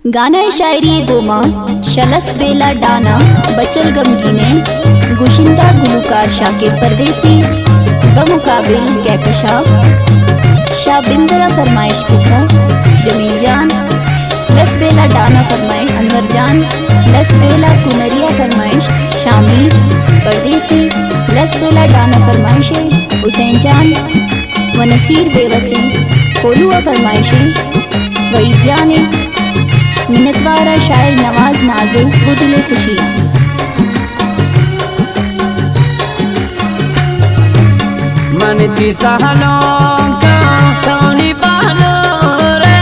गाना शायरी गोमा शलस बेला डाना बचल गमगीने गुशिंदा गुलूकार शाकिर परदेसी बमुकाबिल कहकशा शाह बिंदरा फरमाइश कुफा जमील जान लस बेला डाना फरमाइश अनवर जान लस बेला कुनरिया फरमाइश शामिर परदेसी लस बेला डाना फरमाइश हुसैन जान व नसीर बेवसी कोलुआ फरमाइश वही जाने मिन्नतवारा शायर नवाज नाजिर बुदिल खुशी। मनती सहलों का कौनी बालो रे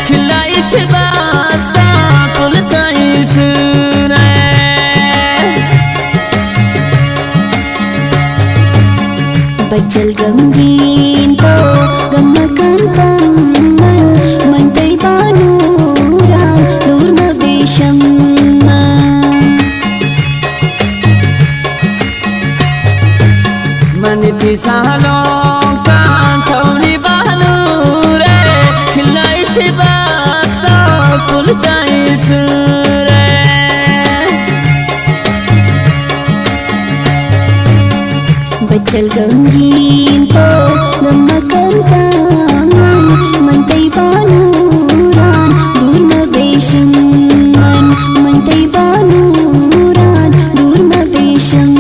खिलाइश बास्ता पुलताइस रे बचल गमगीन तो गम कंता मन तई बानूरा नूर मबेशम मनती सहलों का कौनी बालो रे खिलाइश बास्ता पुलताइस रे बचल गमगीन तो गम कंता मन तई बानूरान दूर मबेशम मन तई बानूरान दूर मबेशम।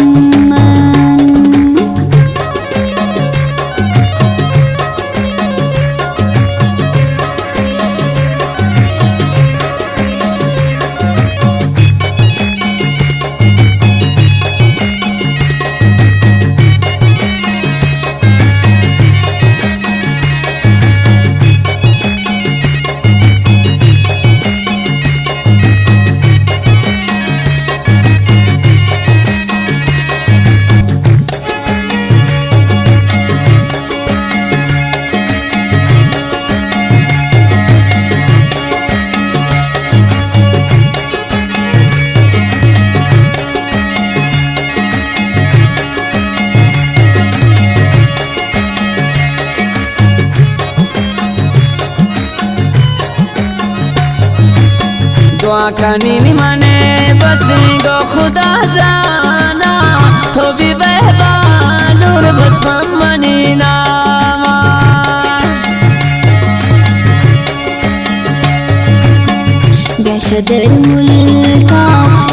दुआ करनी माने बसी गो खुदा जाना तो भी बहबानूर बचपन मनी नामा गशदर मुल्का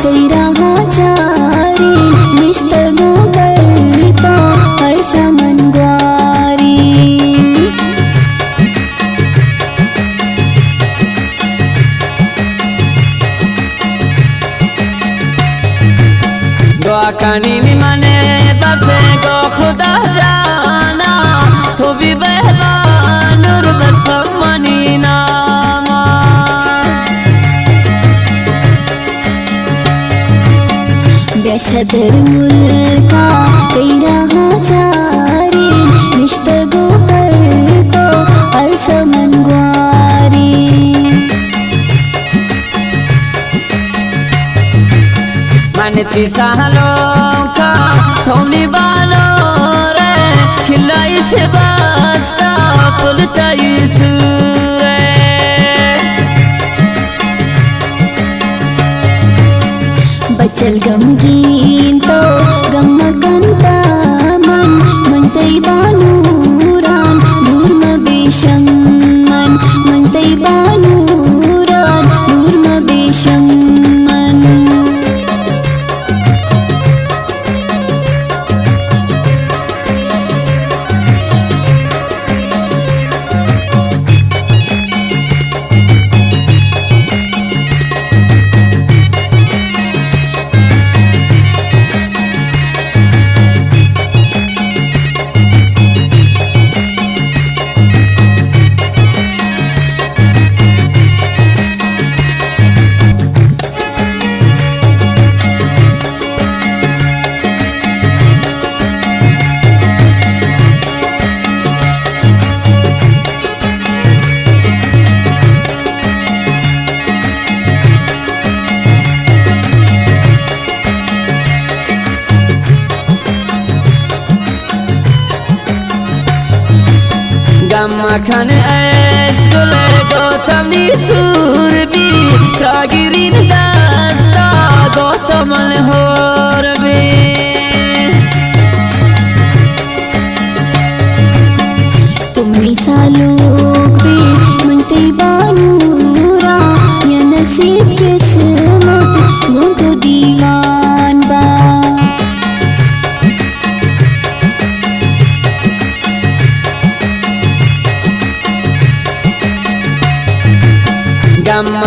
तेरा हाचारी निस्तगो करता हर समन ग्वारी दुआ करनी माने बसे गो खुदा जाना तो भी बहबानूर बचपन मनी नामा गशदर मुल्का तेरा हाचारी निस्तगो करता हर समन ग्वारी मनती सहलों का थोनी बालो रे खिलाइश बास्ता पुलताइस रे बचल गमगीन तो गम कंता मन तई बानूरान दूर मबेशम मन तई बानूरान दूर मबेशम। Gamma kan es gule go tamni surbi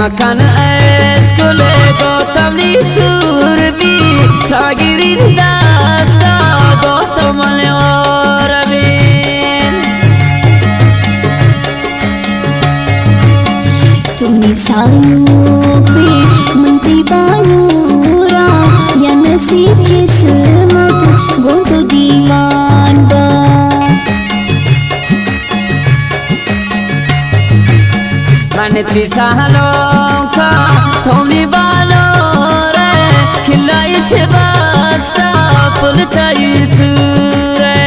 gamma kan eskule gotamni surbi tagirin dasta gotamale orabin तुमने सालों पे मनती बानूरा या नसीब किस्मत गो तो दीवान बा maneti sahaloka thomni balore khilai se basta pultai sure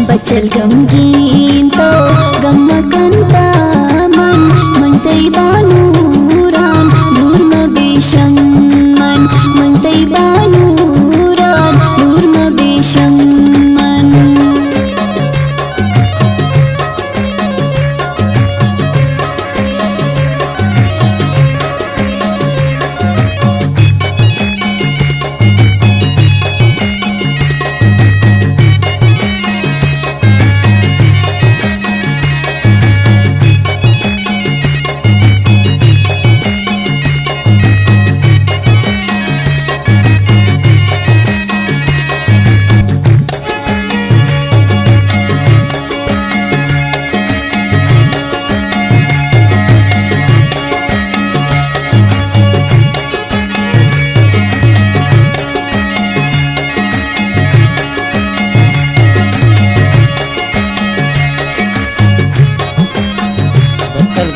बचल गमगीन तो गमकन पामन मनतै बानूरान दूर म बेशमन मनतै बानूरान दूर म बेशमन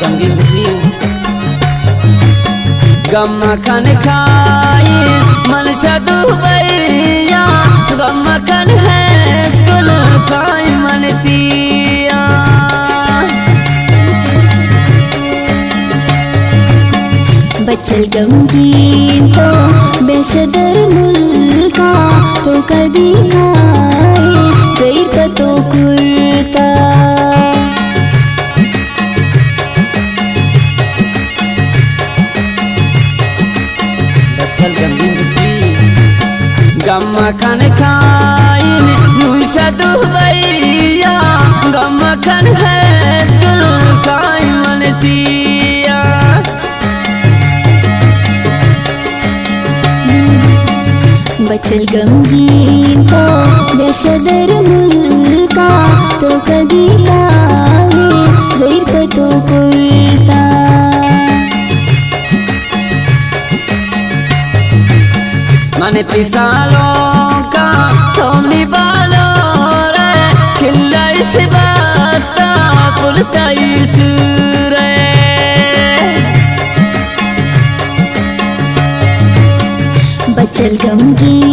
gambir busri gamma kan khain man shadu baiya gamma kan eskul khai man tiya बचल गमगीन तो बेशदर मुल्का तो कभी खाए ज़हीर का तो kurta bachal gambir busri gamma kan khain nun shadu baiya gamma kan eskul khai man tiya बचल गमगीन तो बेशदर मुल्का तो कभी खाए ज़हीर का तो kurta maneti saloka thomni balore khilai se basta pultai sure बचल गमगीन